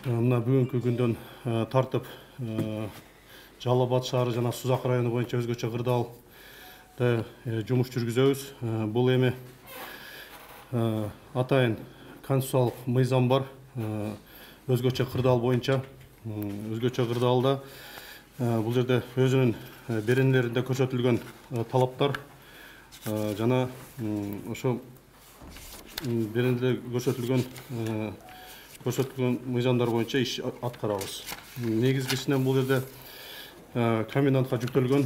Мына бүгүнкү күндөн тартып Жалал Абад шаары жана Сузак району боюнча өзгөчө кырдаалда жумуш жүргүзөбүз. Бул эми атайын конституциялык мыйзам бар. Өзгөчө кырдаал боюнча өзгөчө кырдаалда бул жерде өзүнүн беренелеринде көрсөтүлгөн талаптар жана ошо беренеде көрсөтүлгөн мыйзамдар боюнча иш аткарабыз. Негизгисинен бул жерде комендантка жүктөлгөн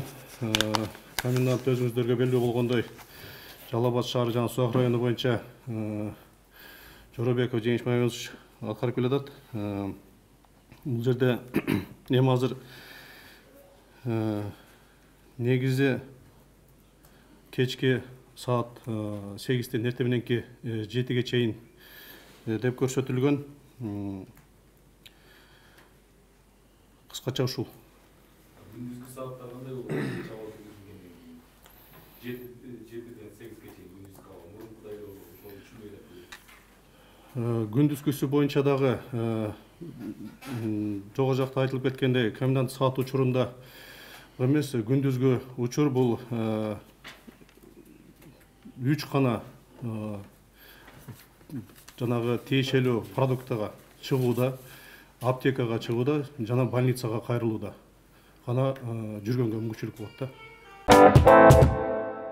комендант өзүңүздөргө белгилүү болгондой Жалал Абад шаары жана Сузак району боюнча Жоробеков Жеңиш Майымович аткарып келатат. Бул жерде эми азыр негизи кечки саат 8-тен эртең мененки 7-ге чейин деп көрсөтүлгөн. Кыскача ушул. Gündüzkü saatler kандай болот? Чабал жүргүзүлгөндөн кийин 7-ден 8-ге чейин gündüzkü калган. Мурун кандай болот? Ошону түшүнбөй элек. Күндүзгүсү боюнча дагы жогору жакта айтылып кеткендей, комендант саат учурунда эмес, күндүзгү учур бул 3 гана жанагы тиешелүү продуктага чыгууда, аптекага чыгууда жана больницага кайрылууда гана жүргөнгө мүмкүнчүлүк болот да.